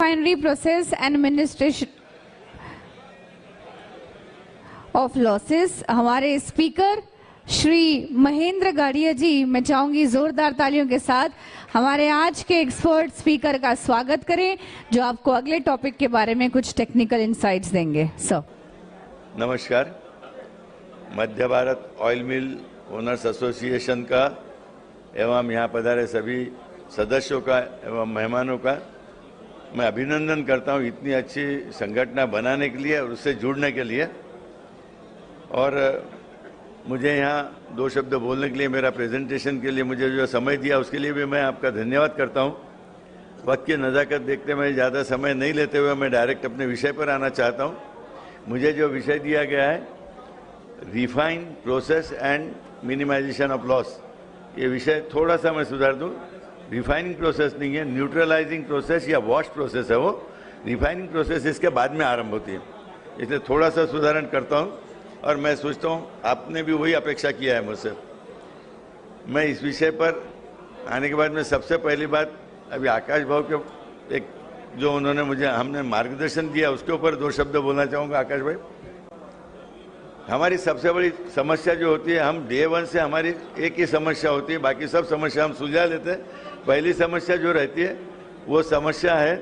refinery process and administration of losses। हमारे speaker Shri Mahendra गाड़िया जी, मैं चाहूंगी जोरदार तालियों के साथ हमारे आज के एक्सपर्ट स्पीकर का स्वागत करें, जो आपको अगले टॉपिक के बारे में कुछ टेक्निकल इंसाइट्स देंगे। सर नमस्कार। Madhya Bharat oil mill owners association का एवं यहाँ पधारे सभी सदस्यों का एवं मेहमानों का मैं अभिनंदन करता हूँ इतनी अच्छी संगठन बनाने के लिए और उससे जुड़ने के लिए। और मुझे यहाँ दो शब्द बोलने के लिए, मेरा प्रेजेंटेशन के लिए मुझे जो समय दिया उसके लिए भी मैं आपका धन्यवाद करता हूँ। वक्त की नज़ाकत देखते मैं ज़्यादा समय नहीं लेते हुए मैं डायरेक्ट अपने विषय पर आना चाहता हूँ। मुझे जो विषय दिया गया है refine process and minimisation of loss, ये विषय थोड़ा सा मैं सुधार दूँ। रिफाइनिंग प्रोसेस नहीं है, न्यूट्रलाइजिंग प्रोसेस या वॉश प्रोसेस है वो। रिफाइनिंग प्रोसेस इसके बाद में आरंभ होती है, इसलिए थोड़ा सा सुधारण करता हूँ। और मैं सोचता हूँ आपने भी वही अपेक्षा किया है मुझसे। मैं इस विषय पर आने के बाद में सबसे पहली बात अभी आकाश भाव के एक जो उन्होंने हमने मार्गदर्शन दिया उसके ऊपर दो शब्द बोलना चाहूँगा। आकाश भाई, हमारी सबसे बड़ी समस्या जो होती है, हम डे वन से हमारी एक ही समस्या होती है, बाकी सब समस्या हम सुलझा लेते हैं। पहली समस्या जो रहती है वो समस्या है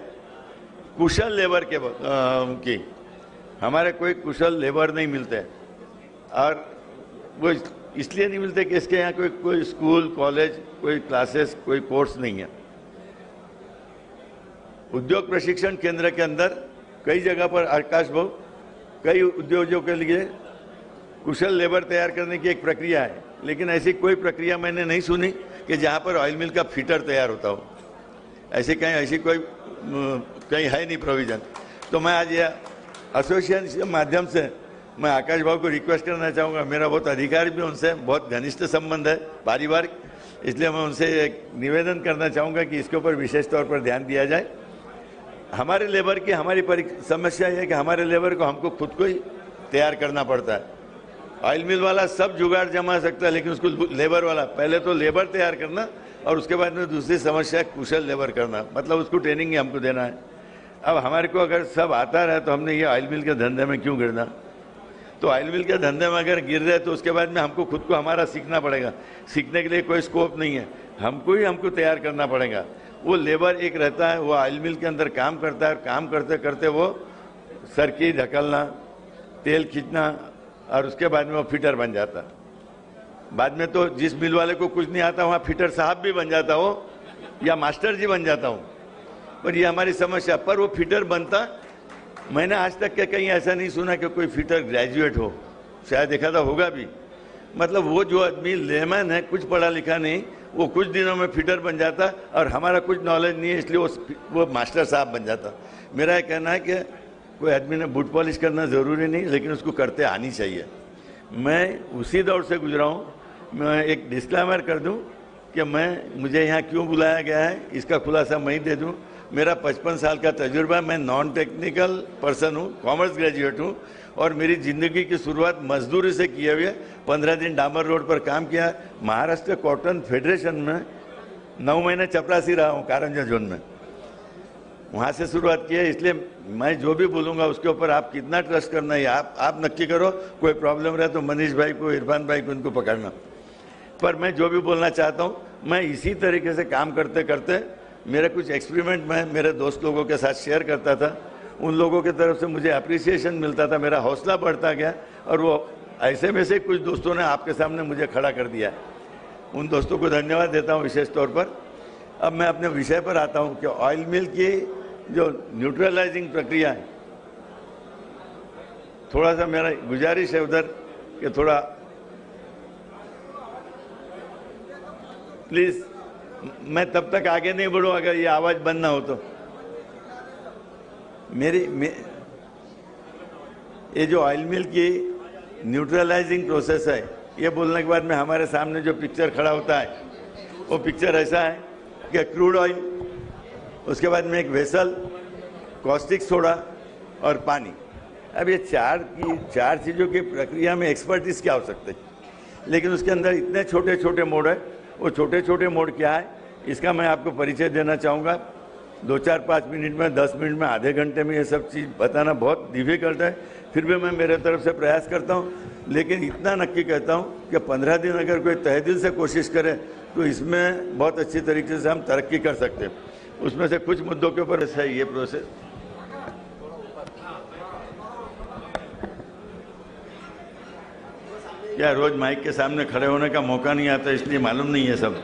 कुशल लेबर की। हमारे कोई कुशल लेबर नहीं मिलते और वो इसलिए नहीं मिलते कि इसके यहाँ कोई स्कूल कॉलेज कोई क्लासेस कोई कोर्स नहीं है। उद्योग प्रशिक्षण केंद्र के अंदर कई जगह पर आकाश भाव कई उद्योगों के लिए कुशल लेबर तैयार करने की एक प्रक्रिया है, लेकिन ऐसी कोई प्रक्रिया मैंने नहीं सुनी कि जहाँ पर ऑयल मिल का फिटर तैयार होता हो। ऐसी कोई कहीं है नहीं प्रोविजन। तो मैं आज यह एसोसिएशन के माध्यम से मैं आकाश भाव को रिक्वेस्ट करना चाहूँगा। मेरा बहुत अधिकार भी उनसे बहुत घनिष्ठ संबंध है पारिवारिक, इसलिए मैं उनसे एक निवेदन करना चाहूँगा कि इसके ऊपर विशेष तौर पर ध्यान दिया जाए। हमारे लेबर की हमारी समस्या यह है कि हमारे लेबर को हमको खुद को ही तैयार करना पड़ता है। ऑयल मिल वाला सब जुगाड़ जमा सकता है, लेकिन उसको लेबर वाला पहले तो लेबर तैयार करना और उसके बाद में दूसरी समस्या कुशल लेबर करना, मतलब उसको ट्रेनिंग ही हमको देना है। अब हमारे को अगर सब आता रहे तो हमने ये ऑयल मिल के धंधे में क्यों गिरना। तो ऑयल मिल के धंधे में अगर गिर रहे तो उसके बाद में हमको खुद को हमारा सीखना पड़ेगा। सीखने के लिए कोई स्कोप नहीं है, हमको तैयार करना पड़ेगा। वो लेबर एक रहता है, वो ऑयल मिल के अंदर काम करता है, काम करते करते वो सरकी ढकलना, तेल खींचना और उसके बाद में वो फिटर बन जाता। बाद में तो जिस मिल वाले को कुछ नहीं आता वहाँ फिटर साहब भी बन जाता हो या मास्टर जी बन जाता हूँ। पर ये हमारी समस्या। पर वो फिटर बनता, मैंने आज तक के कहीं ऐसा नहीं सुना कि कोई फिटर ग्रेजुएट हो, शायद देखा था होगा भी। मतलब वो जो आदमी लेमैन है, कुछ पढ़ा लिखा नहीं, वो कुछ दिनों में फिटर बन जाता और हमारा कुछ नॉलेज नहीं है इसलिए वो मास्टर साहब बन जाता। मेरा ये कहना है कि कोई आदमी ने बूट पॉलिश करना ज़रूरी नहीं, लेकिन उसको करते आनी चाहिए। मैं उसी दौर से गुजरा हूँ। मैं एक डिस्क्लेमर कर दूँ कि मुझे यहाँ क्यों बुलाया गया है, इसका खुलासा मैं ही दे दूँ। मेरा 55 साल का तजुर्बा, मैं नॉन टेक्निकल पर्सन हूँ, कॉमर्स ग्रेजुएट हूँ और मेरी ज़िंदगी की शुरुआत मजदूरी से किए हुए 15 दिन डामर रोड पर काम किया। महाराष्ट्र कॉटन फेडरेशन में 9 महीने चपरासी रहा हूँ, कारंजा जोन में, वहाँ से शुरुआत की है। इसलिए मैं जो भी बोलूँगा उसके ऊपर आप कितना ट्रस्ट करना है आप नक्की करो। कोई प्रॉब्लम रहे तो मनीष भाई को, इरफान भाई को, उनको पकड़ना। पर मैं जो भी बोलना चाहता हूँ, मैं इसी तरीके से काम करते करते मेरे कुछ एक्सपेरिमेंट में मेरे दोस्त लोगों के साथ शेयर करता था। उन लोगों की तरफ से मुझे अप्रिसिएशन मिलता था, मेरा हौसला बढ़ता गया और वो ऐसे में से कुछ दोस्तों ने आपके सामने मुझे खड़ा कर दिया। उन दोस्तों को धन्यवाद देता हूँ विशेष तौर पर। अब मैं अपने विषय पर आता हूँ कि ऑयल मिल की जो न्यूट्रलाइजिंग प्रक्रिया है, थोड़ा सा मेरा गुजारिश है उधर कि थोड़ा प्लीज़, मैं तब तक आगे नहीं बढ़ूँ अगर ये आवाज़ बंद ना हो तो। ये जो ऑयल मिल की न्यूट्रलाइजिंग प्रोसेस है, ये बोलने के बाद में हमारे सामने जो पिक्चर खड़ा होता है वो पिक्चर ऐसा है कि क्रूड ऑयल, उसके बाद में एक वेसल, कॉस्टिक सोडा और पानी। अब ये चार चीज़ों की प्रक्रिया में एक्सपर्टीज क्या हो सकते हैं, लेकिन उसके अंदर इतने छोटे छोटे मोड है। वो छोटे छोटे मोड क्या है इसका मैं आपको परिचय देना चाहूँगा। 2-4-5 मिनट में, 10 मिनट में, आधे घंटे में ये सब चीज़ बताना बहुत डिफिकल्ट है। फिर भी मैं मेरे तरफ से प्रयास करता हूँ, लेकिन इतना नक्की कहता हूँ कि 15 दिन अगर कोई तहे दिल से कोशिश करे तो इसमें बहुत अच्छी तरीके से हम तरक्की कर सकते हैं। उसमें से कुछ मुद्दों के ऊपर है ये प्रोसेस। क्या रोज माइक के सामने खड़े होने का मौका नहीं आता, इसलिए मालूम नहीं है सब।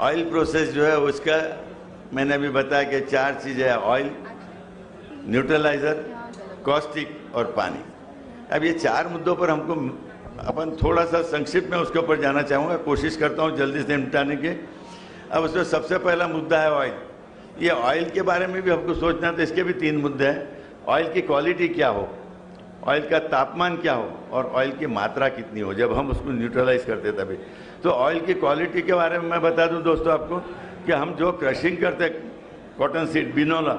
ऑयल प्रोसेस जो है उसका मैंने अभी बताया कि 4 चीज़ें हैं, ऑयल, न्यूट्रलाइजर, कॉस्टिक और पानी। अब ये 4 मुद्दों पर हमको अपन थोड़ा सा संक्षिप्त में उसके ऊपर जाना चाहूँगा, कोशिश करता हूँ जल्दी से निपटाने की। अब उसमें सबसे पहला मुद्दा है ऑयल। ये ऑयल के बारे में भी हमको सोचना है, तो इसके भी 3 मुद्दे हैं। ऑयल की क्वालिटी क्या हो, ऑयल का तापमान क्या हो और ऑयल की मात्रा कितनी हो, जब हम उसको न्यूट्रलाइज करते तभी। तो ऑयल की क्वालिटी के बारे में मैं बता दूं दोस्तों आपको कि हम जो क्रशिंग करते कॉटन सीड, बिनोला,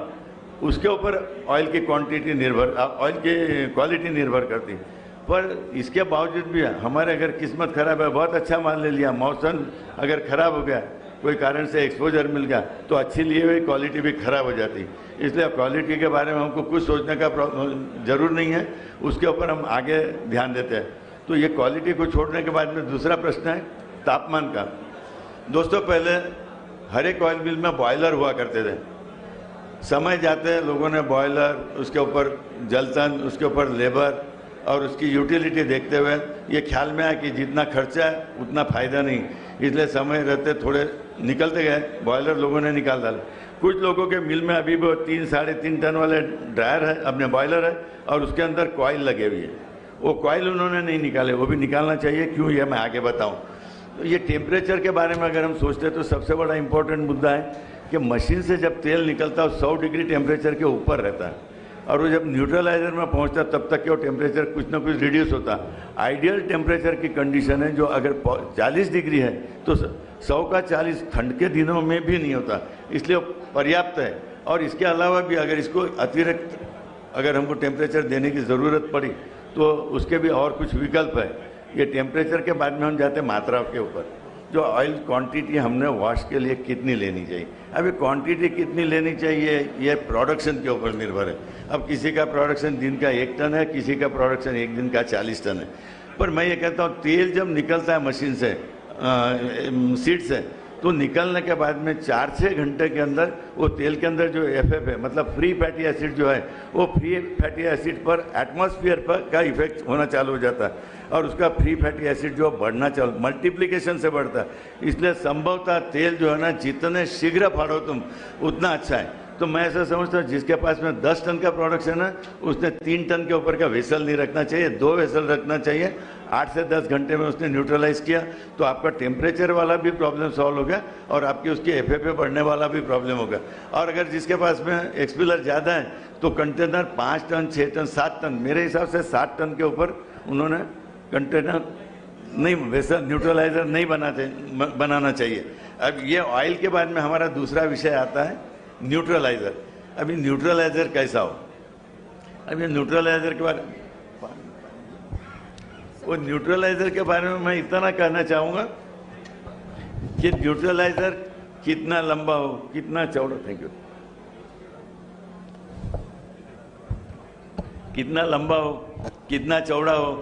उसके ऊपर ऑयल की क्वांटिटी निर्भर, ऑयल की क्वालिटी निर्भर करती है। पर इसके बावजूद भी हमारे अगर किस्मत खराब है, बहुत अच्छा माल ले लिया, मौसम अगर खराब हो गया, कोई कारण से एक्सपोजर मिल गया, तो अच्छी लिए हुई क्वालिटी भी खराब हो जाती। इसलिए क्वालिटी के बारे में हमको कुछ सोचने का जरूर नहीं है, उसके ऊपर हम आगे ध्यान देते हैं। तो ये क्वालिटी को छोड़ने के बाद में दूसरा प्रश्न है तापमान का। दोस्तों पहले हर एक ऑयल मिल में बॉयलर हुआ करते थे। समय जाते लोगों ने बॉयलर, उसके ऊपर जलतन, उसके ऊपर लेबर और उसकी यूटिलिटी देखते हुए ये ख्याल में आया कि जितना खर्चा है उतना फ़ायदा नहीं, इसलिए समय रहते थोड़े निकलते गए, बॉयलर लोगों ने निकाल डाले। कुछ लोगों के मिल में अभी भी 3-3.5 टन वाले ड्रायर है, अपने बॉयलर है और उसके अंदर कॉइल लगे हुए हैं, वो कॉइल उन्होंने नहीं निकाले, वो भी निकालना चाहिए। क्यों, ये मैं आगे बताऊँ। तो ये टेम्परेचर के बारे में अगर हम सोचते हैं तो सबसे बड़ा इंपॉर्टेंट मुद्दा है कि मशीन से जब तेल निकलता है 100 डिग्री टेम्परेचर के ऊपर रहता है और वो जब न्यूट्रलाइजर में पहुंचता है तब तक कि वो टेम्परेचर कुछ ना कुछ रिड्यूस होता है। आइडियल टेम्परेचर की कंडीशन है जो अगर 40 डिग्री है तो 100 का 40 ठंड के दिनों में भी नहीं होता, इसलिए पर्याप्त है। और इसके अलावा भी अगर इसको अतिरिक्त अगर हमको टेम्परेचर देने की ज़रूरत पड़ी तो उसके भी और कुछ विकल्प है। ये टेम्परेचर के बाद में हम जाते हैं मात्रा के ऊपर, जो ऑयल क्वांटिटी हमने वॉश के लिए कितनी लेनी चाहिए। अब ये क्वांटिटी कितनी लेनी चाहिए ये प्रोडक्शन के ऊपर निर्भर है। अब किसी का प्रोडक्शन दिन का 1 टन है, किसी का प्रोडक्शन 1 दिन का 40 टन है। पर मैं ये कहता हूँ तेल जब निकलता है मशीन से, सीट से, तो निकलने के बाद में 4-6 घंटे के अंदर वो तेल के अंदर जो FF है, मतलब फ्री फैटी एसिड जो है, वो फ्री फैटी एसिड पर एटमॉस्फेयर पर का इफेक्ट होना चालू हो जाता है और उसका फ्री फैटी एसिड जो बढ़ना चालू, मल्टीप्लिकेशन से बढ़ता है। इसलिए संभवतः तेल जो है ना, जितने शीघ्र फाड़ो तुम उतना अच्छा है। तो मैं ऐसा समझता हूँ जिसके पास में 10 टन का प्रोडक्शन है उसने 3 टन के ऊपर का वेसल नहीं रखना चाहिए, 2 वेसल रखना चाहिए। 8 से 10 घंटे में उसने न्यूट्रलाइज किया तो आपका टेम्परेचर वाला भी प्रॉब्लम सॉल्व हो गया और आपकी उसकी FF बढ़ने वाला भी प्रॉब्लम होगा। और अगर जिसके पास में एक्सपिलर ज़्यादा है तो कंटेनर 5 टन, 6 टन, 7 टन, मेरे हिसाब से 7 टन के ऊपर उन्होंने कंटेनर नहीं, वेसल न्यूट्रलाइजर नहीं बनाना चाहिए। अब ये ऑयल के बाद में हमारा दूसरा विषय आता है न्यूट्रलाइजर। अभी न्यूट्रलाइजर कैसा हो, अभी न्यूट्रलाइजर के बारे में, वो न्यूट्रलाइजर के बारे में मैं इतना कहना चाहूँगा कि न्यूट्रलाइजर कितना लंबा हो, कितना चौड़ा, थैंक यू, कितना लंबा हो, कितना चौड़ा हो,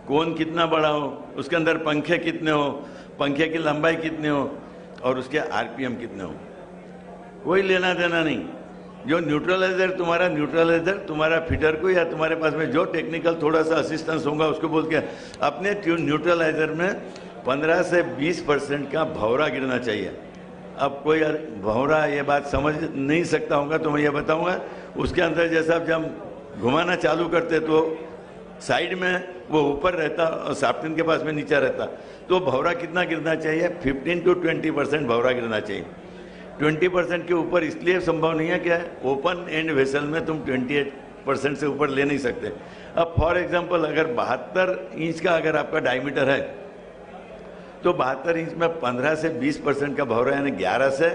कोन कितना बड़ा हो, उसके अंदर पंखे कितने हो, पंखे की लंबाई कितनी हो और उसके RPM कितने हो, कोई लेना देना नहीं। जो न्यूट्रलाइजर तुम्हारा फिटर को या तुम्हारे पास में जो टेक्निकल थोड़ा सा असिस्टेंस होगा उसको बोल के अपने न्यूट्रलाइजर में 15 से 20% का भंवरा गिरना चाहिए। अब कोई भंवरा ये बात समझ नहीं सकता होगा तो मैं ये बताऊंगा, उसके अंदर जैसा जब घुमाना चालू करते तो साइड में वो ऊपर रहता और साफ्टिन के पास में नीचे रहता, तो भंवरा कितना गिरना चाहिए, 15 to 20% भंवरा गिरना चाहिए। 20% के ऊपर इसलिए संभव नहीं है कि ओपन एंड वेसल में तुम 28% से ऊपर ले नहीं सकते। अब फॉर एग्जांपल अगर 72 इंच का अगर आपका डायमीटर है तो 72 इंच में 15 से 20% का भंवरा यानी 11 से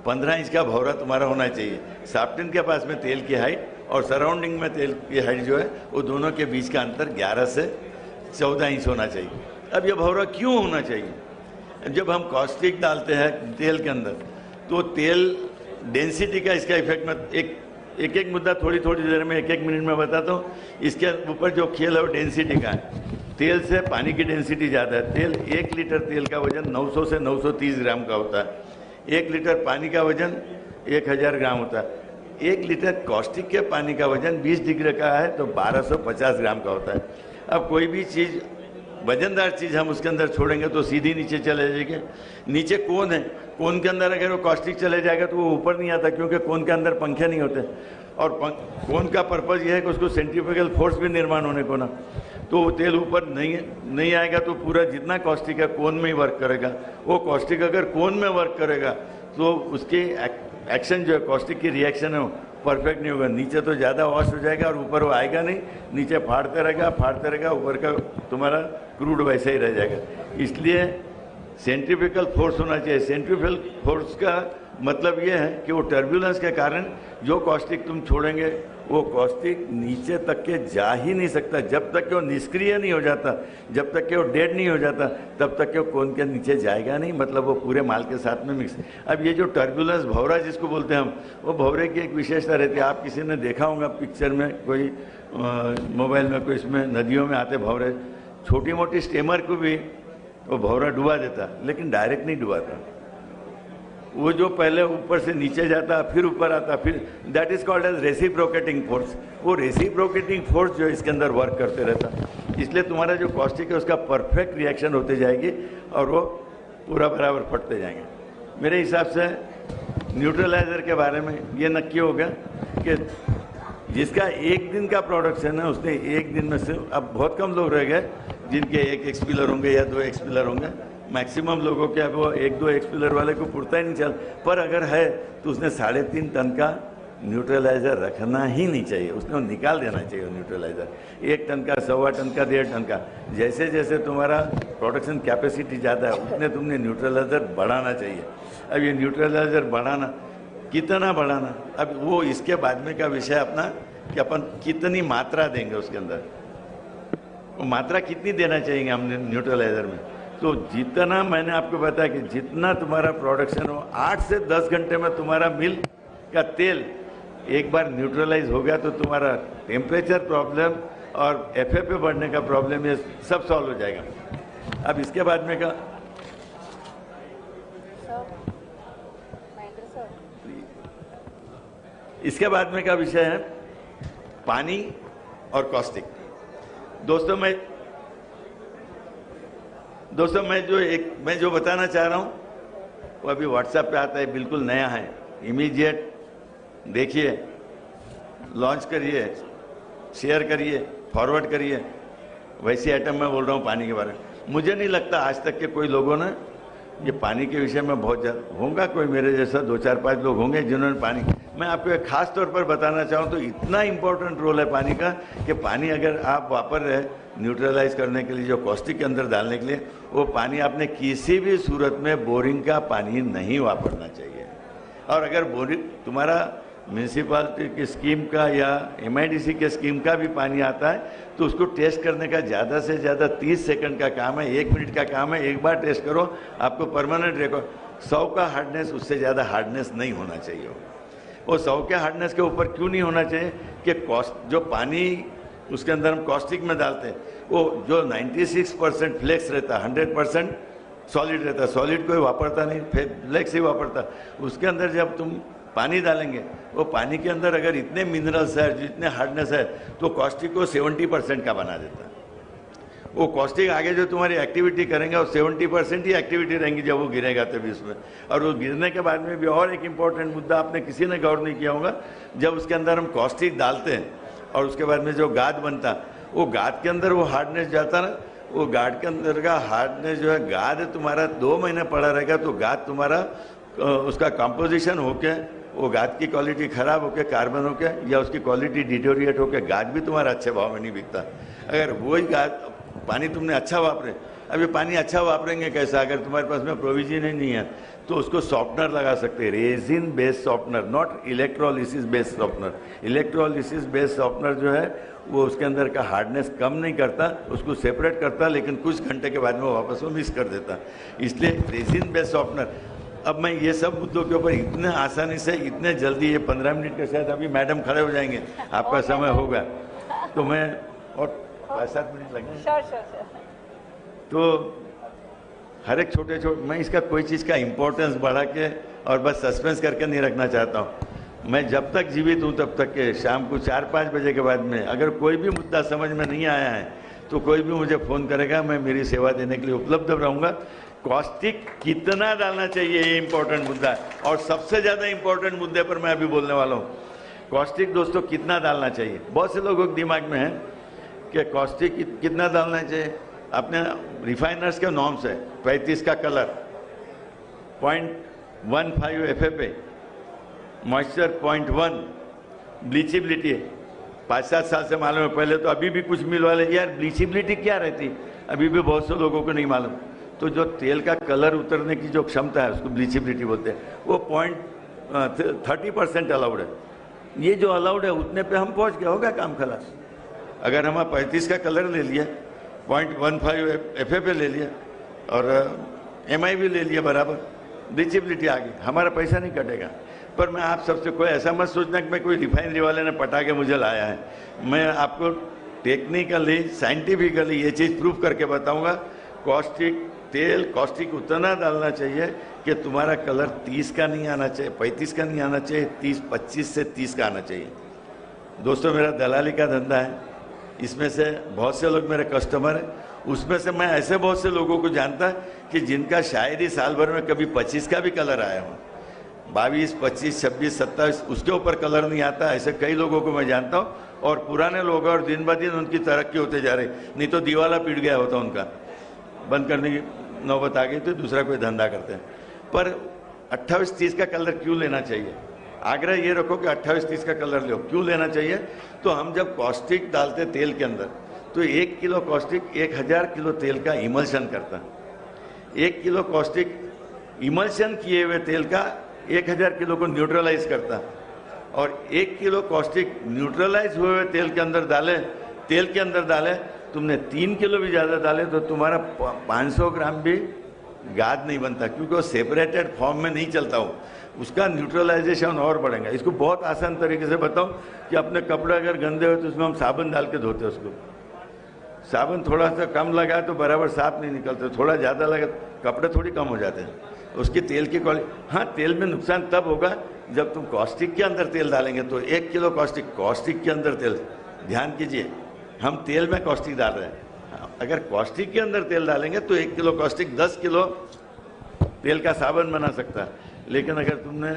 15 इंच का भंवरा तुम्हारा होना चाहिए। साफ्टिन के पास में तेल की हाइट और सराउंडिंग में तेल की हाइट जो है वो दोनों के बीच का अंतर 11 से 14 इंच होना चाहिए। अब ये भंवरा क्यों होना चाहिए, जब हम कॉस्टिक डालते हैं तेल के अंदर तो तेल डेंसिटी का इसका इफेक्ट मैं एक मुद्दा थोड़ी देर में एक मिनट में बताता हूँ। इसके ऊपर जो खेल है वो डेंसिटी का है। तेल से पानी की डेंसिटी ज़्यादा है। तेल 1 लीटर तेल का वजन 900 से 930 ग्राम का होता है। 1 लीटर पानी का वजन 1000 ग्राम होता है। 1 लीटर कॉस्टिक के पानी का वजन 20 डिग्री का है तो 1250 ग्राम का होता है। अब कोई भी चीज़ वजनदार चीज़ हम उसके अंदर छोड़ेंगे तो सीधी नीचे चले जाएगी। नीचे कोन है, कोन के अंदर अगर वो कॉस्टिक चले जाएगा तो वो ऊपर नहीं आता, क्योंकि कोन के अंदर पंखे नहीं होते। और कोन का पर्पज़ ये है कि उसको सेंट्रीफ्यूगल फोर्स भी निर्माण होने को ना, तो वो तेल ऊपर नहीं आएगा तो पूरा जितना कॉस्टिक है कोन में ही वर्क करेगा। वो कॉस्टिक अगर कोन में वर्क करेगा तो उसकी एक्शन जो है, कॉस्टिक की रिएक्शन है वो परफेक्ट नहीं होगा। नीचे तो ज़्यादा वॉश हो जाएगा और ऊपर वो आएगा नहीं, नीचे फाड़ते रहेगा, ऊपर का तुम्हारा क्रूड वैसे ही रह जाएगा। इसलिए सेंट्रीफ्यूगल फोर्स होना चाहिए। सेंट्रीफ्यूगल फोर्स का मतलब ये है कि वो टर्बुलेंस के कारण जो कॉस्टिक तुम छोड़ेंगे वो कॉस्टिक नीचे तक के जा ही नहीं सकता। जब तक कि वो निष्क्रिय नहीं हो जाता, जब तक कि वो डेड नहीं हो जाता, तब तक कि वो कोन के नीचे जाएगा नहीं, मतलब वो पूरे माल के साथ में मिक्स। अब ये जो टर्बुलेंस भंवरा जिसको बोलते हैं हम, वो भंवरे की एक विशेषता रहती है। आप किसी ने देखा होगा पिक्चर में, कोई मोबाइल में, कोई इसमें नदियों में आते भंवरे, छोटी मोटी स्टीमर को भी वो भंवरा डुबा देता, लेकिन डायरेक्ट नहीं डुबाता। वो जो पहले ऊपर से नीचे जाता फिर ऊपर आता, फिर that is called as reciprocating force. वो रेसिप्रोकेटिंग फोर्स जो इसके अंदर वर्क करते रहता, इसलिए तुम्हारा जो कॉस्टिक है उसका परफेक्ट रिएक्शन होते जाएगी और वो पूरा बराबर फटते जाएंगे। मेरे हिसाब से न्यूट्रलाइजर के बारे में ये नक्की होगा कि जिसका 1 दिन का प्रोडक्शन है उसने 1 दिन में से, अब बहुत कम लोग रह गए जिनके 1 एक्सपीलर होंगे या 2 एक्सपीलर होंगे। मैक्सिमम लोगों के अब वो 1-2 एक्सपीलर वाले को पुरता ही नहीं चल, पर अगर है तो उसने 3.5 टन का न्यूट्रलाइजर रखना ही नहीं चाहिए, उसने वो निकाल देना चाहिए न्यूट्रलाइजर। 1 टन का, 1.25 टन का, 1.5 टन का, जैसे जैसे तुम्हारा प्रोडक्शन कैपेसिटी ज़्यादा है उतने तुमने न्यूट्रलाइजर बढ़ाना चाहिए। अब ये न्यूट्रलाइजर बढ़ाना, कितना बढ़ाना, अब वो इसके बाद में का विषय अपना कि अपन कितनी मात्रा देंगे उसके अंदर, वो मात्रा कितनी देना चाहिए हमने न्यूट्रलाइजर में। तो जितना मैंने आपको बताया कि जितना तुम्हारा प्रोडक्शन हो, 8 से 10 घंटे में तुम्हारा मिल का तेल एक बार न्यूट्रलाइज हो गया तो तुम्हारा टेम्परेचर प्रॉब्लम और एफएफए बढ़ने का प्रॉब्लम ये सब सॉल्व हो जाएगा। अब इसके बाद में का विषय है पानी और कॉस्टिक। दोस्तों मैं जो बताना चाह रहा हूँ वो अभी व्हाट्सएप पे आता है, बिल्कुल नया है। इमीडिएट देखिए, लॉन्च करिए, शेयर करिए, फॉरवर्ड करिए। वैसे आइटम मैं बोल रहा हूँ पानी के बारे में। मुझे नहीं लगता आज तक के कोई लोगों ने ये पानी के विषय में बहुत ज़्यादा, होगा कोई मेरे जैसा 2-4-5 लोग होंगे जिन्होंने पानी, मैं आपको एक खास तौर पर बताना चाहूँ तो इतना इम्पोर्टेंट रोल है पानी का कि पानी अगर आप वापर रहे न्यूट्रलाइज करने के लिए, जो कॉस्टिक के अंदर डालने के लिए, वो पानी आपने किसी भी सूरत में बोरिंग का पानी नहीं वापरना चाहिए। और अगर बोरिंग तुम्हारा म्यूनसिपालिटी की स्कीम का या एमआईडीसी के स्कीम का भी पानी आता है तो उसको टेस्ट करने का ज़्यादा से ज़्यादा 30 सेकंड का काम है, 1 मिनट का काम है। एक बार टेस्ट करो, आपको परमानेंट रिकॉर्ड 100 का हार्डनेस, उससे ज़्यादा हार्डनेस नहीं होना चाहिए। वो 100 के हार्डनेस के ऊपर क्यों नहीं होना चाहिए कि जो पानी उसके अंदर हम कॉस्टिक में डालते हैं वो जो 96% फ्लेक्स रहता है, 100% सॉलिड रहता है। सॉलिड कोई वापरता नहीं, फ्लेक्स ही वापरता। उसके अंदर जब तुम पानी डालेंगे, वो पानी के अंदर अगर इतने मिनरल्स है, जितने हार्डनेस है, तो कॉस्टिक को 70% का बना देता है। वो कॉस्टिक आगे जो तुम्हारी एक्टिविटी करेंगे और 70% ही एक्टिविटी रहेंगी जब वो गिरेगा तभी उसमें। और वो गिरने के बाद में भी और एक इम्पॉर्टेंट मुद्दा आपने किसी ने गौर नहीं किया होगा, जब उसके अंदर हम कॉस्टिक डालते हैं और उसके बाद में जो गाद बनता, वो गाद के अंदर वो हार्डनेस जाता ना, वो गाद के अंदर का हार्डनेस जो है, गाद तुम्हारा 2 महीने पड़ा रहेगा तो गाद तुम्हारा उसका कंपोजिशन होके, वो गाद की क्वालिटी खराब होके, कार्बन होके या उसकी क्वालिटी डिटोरिएट होके गाद भी तुम्हारा अच्छे भाव में नहीं बिकता। अगर वही गाद पानी तुमने अच्छा वापरे, अब ये पानी अच्छा वापरेंगे कैसा, अगर तुम्हारे पास में प्रोविजन ही नहीं है तो उसको सॉफ्टनर लगा सकते हैं, resin based softener, not electrolysis based softener. Electrolysis based softener जो है वो उसके अंदर का हार्डनेस कम नहीं करता, उसको सेपरेट करता, लेकिन कुछ घंटे के बाद में वापस वो मिक्स कर देता। इसलिए रेजिन बेस्ड सॉफ्टनर अब मैं ये सब मुद्दों के ऊपर इतने आसानी से, इतने जल्दी, ये 15 मिनट के शायद अभी मैडम खड़े हो जाएंगे, आपका समय होगा, तो मैं और 5-7 मिनट लगेंगे। तो हर एक छोटे छोटे, मैं इसका कोई चीज़ का इम्पोर्टेंस बढ़ा के और बस सस्पेंस करके नहीं रखना चाहता हूँ। मैं जब तक जीवित हूँ तब तक के शाम को 4-5 बजे के बाद में अगर कोई भी मुद्दा समझ में नहीं आया है तो कोई भी मुझे फ़ोन करेगा, मैं मेरी सेवा देने के लिए उपलब्ध रहूँगा। कॉस्टिक कितना डालना चाहिए, ये इंपॉर्टेंट मुद्दा है, और सबसे ज़्यादा इंपॉर्टेंट मुद्दे पर मैं अभी बोलने वाला हूँ। कॉस्टिक दोस्तों कितना डालना चाहिए, बहुत से लोगों के दिमाग में है कि कॉस्टिक कितना डालना चाहिए। अपने रिफाइनर्स के नॉर्म्स है, 35 का कलर, 0.15 FFA, मॉइस्चर 0.1, ब्लीचिबिलिटी 5-7 साल से मालूम है, पहले तो अभी भी कुछ मिल वाले यार ब्लीचिबिलिटी क्या रहती, अभी भी बहुत से लोगों को नहीं मालूम। तो जो तेल का कलर उतरने की जो क्षमता है उसको ब्लीचिबिलिटी बोलते हैं, वो 30% अलाउड है। ये जो अलाउड है उतने पे हम पहुंच गए, होगा काम खलास। अगर हम 35 का कलर ले लिया, 0.15 FFA ले लिया और MI भी ले लिया बराबर, ब्लीचिबिलिटी आ गई, हमारा पैसा नहीं कटेगा। पर मैं आप सबसे, कोई ऐसा मत सोचना कि मैं कोई रिफाइनरी वाले ने पटा के मुझे लाया है। मैं आपको टेक्निकली, साइंटिफिकली ये चीज़ प्रूव करके बताऊंगा। कॉस्टिक तेल, कॉस्टिक उतना डालना चाहिए कि तुम्हारा कलर 30 का नहीं आना चाहिए, 35 का नहीं आना चाहिए, 25 से 30 का आना चाहिए। दोस्तों, मेरा दलाली का धंधा है, इसमें से बहुत से लोग मेरे कस्टमर हैं, उसमें से मैं ऐसे बहुत से लोगों को जानता कि जिनका शायद ही साल भर में कभी 25 का भी कलर आया हो। 22, 25, 26, 27 उसके ऊपर कलर नहीं आता, ऐसे कई लोगों को मैं जानता हूँ। और पुराने लोग और दिन ब दिन उनकी तरक्की होते जा रही, नहीं तो दीवाला पीट गया होता उनका, बंद करने की नौबत आ गई तो दूसरा कोई धंधा करते हैं। पर 28-30 का कलर क्यों लेना चाहिए? आग्रह ये रखो कि 28-30 का कलर लो, क्यों लेना चाहिए? तो हम जब कॉस्टिक डालते तेल के अंदर तो 1 किलो कॉस्टिक 1000 किलो तेल का इमल्शन करता है। 1 किलो कॉस्टिक इमल्शन किए हुए तेल का 1000 किलो को न्यूट्रलाइज करता है। और 1 किलो कॉस्टिक न्यूट्रलाइज हुए हुए तेल के अंदर डाले, तुमने 3 किलो भी ज़्यादा डाले तो तुम्हारा 500 ग्राम भी गाद नहीं बनता, क्योंकि वो सेपरेटेड फॉर्म में नहीं चलता हो, उसका न्यूट्रलाइजेशन और बढ़ेगा। इसको बहुत आसान तरीके से बताऊं कि अपने कपड़े अगर गंदे हो तो उसमें हम साबुन डाल के धोते हैं, उसको साबुन थोड़ा सा कम लगा तो बराबर साफ नहीं निकलते, थोड़ा ज़्यादा लगा कपड़े थोड़ी कम हो जाते हैं। उसकी तेल की क्वालिटी, हाँ तेल में नुकसान तब होगा जब तुम कॉस्टिक के अंदर तेल डालेंगे। तो 1 किलो कॉस्टिक के अंदर तेल, ध्यान कीजिए हम तेल में कॉस्टिक डाल रहे हैं, अगर कॉस्टिक के अंदर तेल डालेंगे तो 1 किलो कॉस्टिक 10 किलो तेल का साबुन बना सकता है। लेकिन अगर तुमने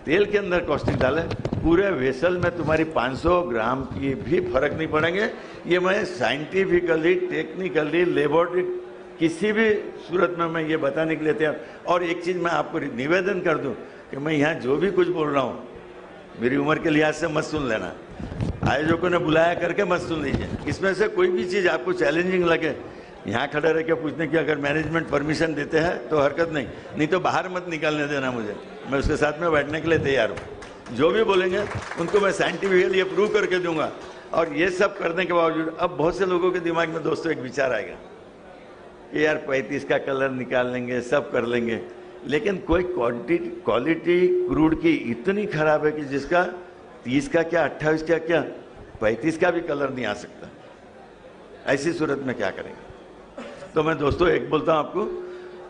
तेल के अंदर कॉस्टिक डाले, पूरे वेसल में तुम्हारी 500 ग्राम की भी फर्क नहीं पड़ेंगे। ये मैं साइंटिफिकली, टेक्निकली, लेबोरेटरी किसी भी सूरत में मैं ये बताने के लिए तैयार। और एक चीज़ मैं आपको निवेदन कर दूं कि मैं यहाँ जो भी कुछ बोल रहा हूँ मेरी उम्र के लिहाज से मत सुन लेना, आयोजकों ने बुलाया करके मत सुन लीजिए। इसमें से कोई भी चीज़ आपको चैलेंजिंग लगे, यहाँ खड़े रह के पूछने की अगर मैनेजमेंट परमिशन देते हैं तो हरकत नहीं तो बाहर मत निकालने देना मुझे, मैं उसके साथ में बैठने के लिए तैयार हूँ। जो भी बोलेंगे उनको मैं साइंटिफिकली ये प्रूव करके दूंगा। और ये सब करने के बावजूद अब बहुत से लोगों के दिमाग में दोस्तों एक विचार आएगा कि यार 35 का कलर निकाल लेंगे, सब कर लेंगे, लेकिन कोई क्वालिटी क्रूड की इतनी खराब है कि जिसका 30 का क्या, 28 का क्या, 35 का भी कलर नहीं आ सकता। ऐसी सूरत में क्या करेंगे? तो मैं दोस्तों एक बोलता हूं आपको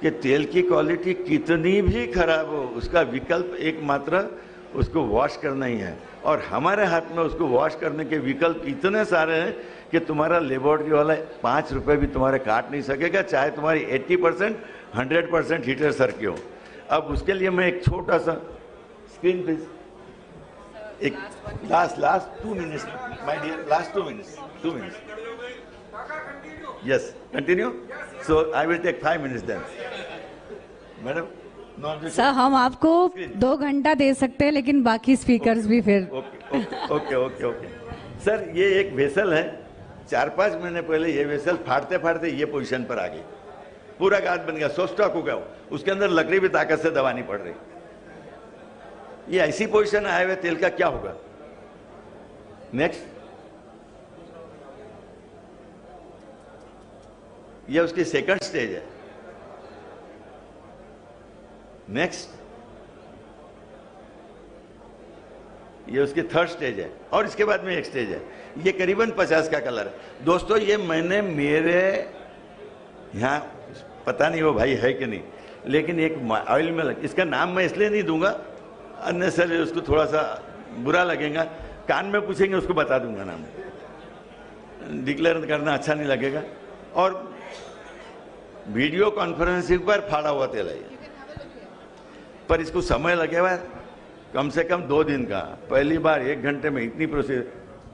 कि तेल की क्वालिटी कितनी भी खराब हो, उसका विकल्प एकमात्र उसको वॉश करना ही है। और हमारे हाथ में उसको वॉश करने के विकल्प इतने सारे हैं कि तुम्हारा लेबोरेटरी वाला 5 रुपए भी तुम्हारे काट नहीं सकेगा, चाहे तुम्हारी 80%, 100% हीटर सर की हो। अब उसके लिए मैं एक छोटा सा स्क्रीन प्लीज, एक last 2 minutes my dear, last 2 minutes yes, continue. So I will take 5 minutes then. Madam, no objection. Sir हम आपको 2 घंटा दे सकते हैं, लेकिन बाकी स्पीकर्स भी फिर। ओके। सर ये एक वेसल है, 4-5 महीने पहले ये वेसल फाड़ते फाड़ते ये पोजीशन पर आ गई, पूरा गाद बन गया, सोस्टॉक हो गया, उसके अंदर लकड़ी भी ताकत से दबानी पड़ रही। ये ऐसी पोजीशन आए हुए तेल का क्या होगा? नेक्स्ट, ये उसकी सेकंड स्टेज है। नेक्स्ट, ये उसकी थर्ड स्टेज है और इसके बाद में एक स्टेज है। ये करीबन 50 का कलर है। दोस्तों ये मैंने मेरे यहाँ, पता नहीं वो भाई है कि नहीं, लेकिन एक ऑयल में इसका नाम मैं इसलिए नहीं दूंगा, अननेसेसरी उसको थोड़ा सा बुरा लगेगा, कान में पूछेंगे उसको बता दूंगा नाम, डिक्लेयर करना अच्छा नहीं लगेगा। और वीडियो कॉन्फ्रेंसिंग पर फाड़ा हुआ तेल है ये, पर इसको समय लगेगा कम से कम 2 दिन का। पहली बार 1 घंटे में इतनी प्रोसीजर,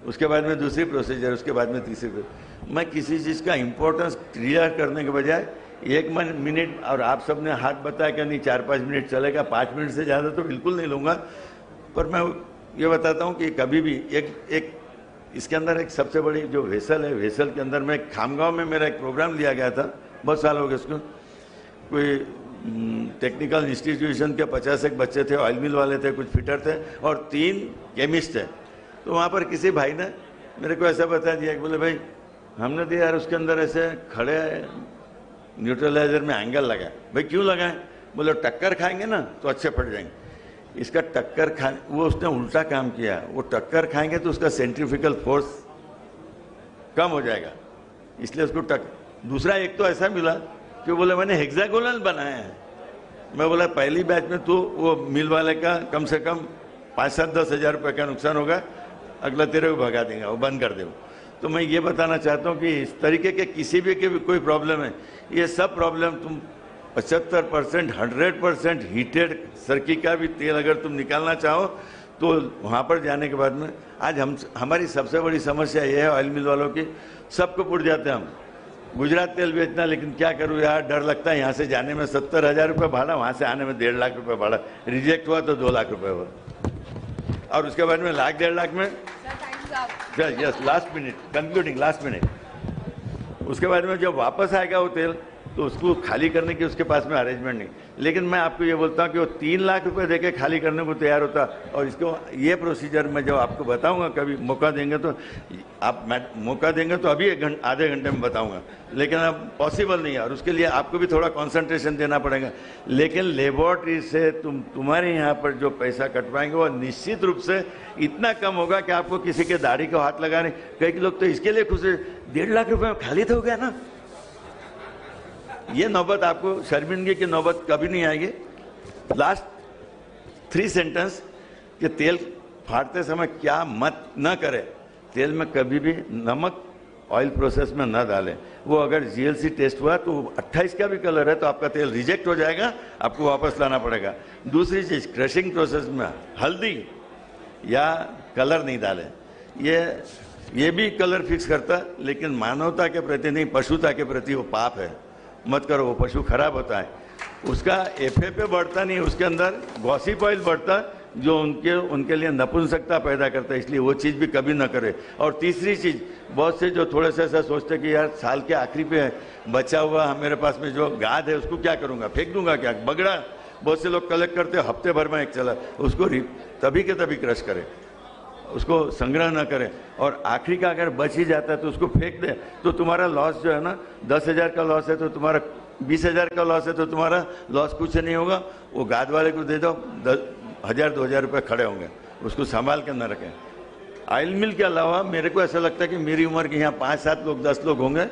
उसके बाद में दूसरी प्रोसीजर, उसके बाद में तीसरी प्रोसीजर। मैं किसी चीज़ का इम्पोर्टेंस क्लियर करने के बजाय 1 मिनट, और आप सब ने हाथ बताया कि नहीं 4-5 मिनट चलेगा, 5 मिनट से ज़्यादा तो बिल्कुल नहीं लूँगा। पर मैं ये बताता हूँ कि कभी भी एक इसके अंदर एक सबसे बड़ी जो वेसल है, वेसल के अंदर में खामगांव में मेरा एक प्रोग्राम लिया गया था, बहुत साल हो गए उसको। कोई टेक्निकल इंस्टीट्यूशन के 50 एक बच्चे थे, ऑयल मिल वाले थे, कुछ फिटर थे और 3 केमिस्ट थे। तो वहाँ पर किसी भाई ने मेरे को ऐसा बता दिया कि बोले भाई हमने तो यार उसके अंदर ऐसे खड़े न्यूट्रलाइजर में एंगल लगाए। भाई क्यों लगाए? बोले टक्कर खाएंगे ना तो अच्छे फट जाएंगे। इसका टक्कर खा, वो उसने उल्टा काम किया। वो टक्कर खाएंगे तो उसका सेंट्रीफ्यूगल फोर्स कम हो जाएगा, इसलिए उसको दूसरा एक तो ऐसा मिला कि बोले मैंने हेक्सागोनल बनाया है। मैं बोला पहली बैच में तो वो मिल वाले का कम से कम 5-7-10 हज़ार रुपये का नुकसान होगा, अगला तेरे को भगा देंगे, वो बंद कर दे। तो मैं ये बताना चाहता हूँ कि इस तरीके के किसी भी के भी कोई प्रॉब्लम है, ये सब प्रॉब्लम तुम 75%, 100% हीटेड सर्की का भी तेल अगर तुम निकालना चाहो तो वहाँ पर जाने के बाद में, आज हमारी सबसे बड़ी समस्या ये है ऑयल मिल वालों की, सबको पुट जाते हैं हम गुजरात तेल बेचना, लेकिन क्या करूँ यार, डर लगता है यहाँ से जाने में 70,000 रुपये भाड़ा, वहाँ से आने में 1.5 लाख रुपये भाड़ा, रिजेक्ट हुआ तो 2 लाख रुपये हुआ, और उसके बाद में 1-1.5 लाख में yes last minute concluding last minute. उसके बाद में जब वापस आएगा वो तेल तो उसको खाली करने की उसके पास में अरेंजमेंट नहीं। लेकिन मैं आपको ये बोलता हूँ कि वो 3 लाख रुपए देके खाली करने को तैयार होता, और इसको ये प्रोसीजर मैं जब आपको बताऊंगा, कभी मौका देंगे तो आप मौका देंगे तो अभी आधे घंटे में बताऊंगा, लेकिन अब पॉसिबल नहीं है और उसके लिए आपको भी थोड़ा कंसंट्रेशन देना पड़ेगा। लेकिन लेबोरेटरी से तुम्हारे यहाँ पर जो पैसा कटवाएंगे वो निश्चित रूप से इतना कम होगा कि आपको किसी के दाढ़ी को हाथ लगाने, कई लोग तो इसके लिए खुश है 1.5 लाख रुपये में खाली तो हो गया ना। ये नौबत आपको शर्मिंदगी की नौबत कभी नहीं आएगी। लास्ट 3 सेंटेंस कि तेल फाड़ते समय क्या मत न करें, तेल में कभी भी नमक ऑयल प्रोसेस में न डालें। वो अगर जीएलसी टेस्ट हुआ तो 28 का भी कलर है तो आपका तेल रिजेक्ट हो जाएगा, आपको वापस लाना पड़ेगा। दूसरी चीज, क्रशिंग प्रोसेस में हल्दी या कलर नहीं डालें। ये भी कलर फिक्स करता, लेकिन मानवता के प्रति नहीं, पशुता के प्रति वो पाप है, मत करो। वो पशु खराब होता है, उसका एफएफए बढ़ता नहीं, उसके अंदर गॉसिप ऑयल बढ़ता जो उनके लिए नपुंसकता पैदा करता है, इसलिए वो चीज़ भी कभी ना करे। और तीसरी चीज़, बहुत से जो थोड़े से ऐसा सोचते कि यार साल के आखिरी पे है, बचा हुआ मेरे पास में जो गाद है उसको क्या करूँगा, फेंक दूंगा क्या, बगड़ा। बहुत से लोग कलेक्ट करते हफ्ते भर में एक चला, उसको तभी के तभी क्रश करें, उसको संग्रह न करें, और आखिरी का अगर बच ही जाता है तो उसको फेंक दे। तो तुम्हारा लॉस जो है ना, 10,000 का लॉस है तो तुम्हारा 20,000 का लॉस है तो तुम्हारा लॉस कुछ नहीं होगा। वो गाद वाले को दे दो, 1,000-2,000 रुपये खड़े होंगे, उसको संभाल के न रखें। ऑयल मिल के अलावा मेरे को ऐसा लगता है कि मेरी उम्र के यहाँ 5-7 लोग 10 लोग होंगे।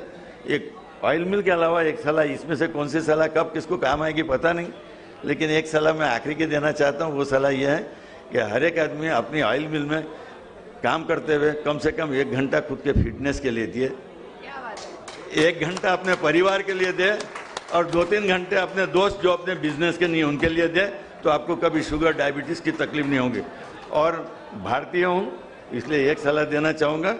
एक ऑयल मिल के अलावा एक सलाह, इसमें से कौन सी सलाह कब किसको काम आएगी पता नहीं, लेकिन एक सलाह मैं आखिरी की देना चाहता हूँ। वो सलाह यह है कि हर एक आदमी अपनी ऑयल मिल में काम करते हुए कम से कम 1 घंटा खुद के फिटनेस के लिए दिए, 1 घंटा अपने परिवार के लिए दे, और 2-3 घंटे अपने दोस्त जो अपने बिजनेस के नहीं उनके लिए दे, तो आपको कभी शुगर डायबिटीज़ की तकलीफ नहीं होगी। और भारतीय हूँ इसलिए एक सलाह देना चाहूँगा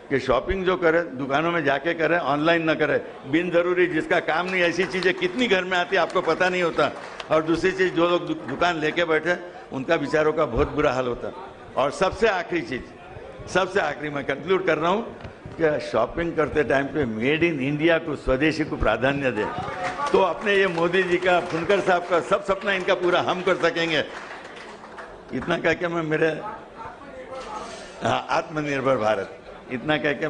कि शॉपिंग जो करें दुकानों में जाके करें, ऑनलाइन न करें। बिन ज़रूरी जिसका काम नहीं, ऐसी चीज़ें कितनी घर में आती है आपको पता नहीं होता। और दूसरी चीज़, जो लोग दुकान लेके बैठे उनका बेचारों का बहुत बुरा हाल होता। और सबसे आखिरी चीज़, सबसे आखिरी मैं कंक्लूड कर रहा हूँ कि शॉपिंग करते टाइम पे मेड इन इंडिया को, स्वदेशी को प्राधान्य दे, तो अपने ये मोदी जी का, फुनकर साहब का सब सपना इनका पूरा हम कर सकेंगे। इतना कह के मैं मेरे आत्मनिर्भर भारत, इतना कह के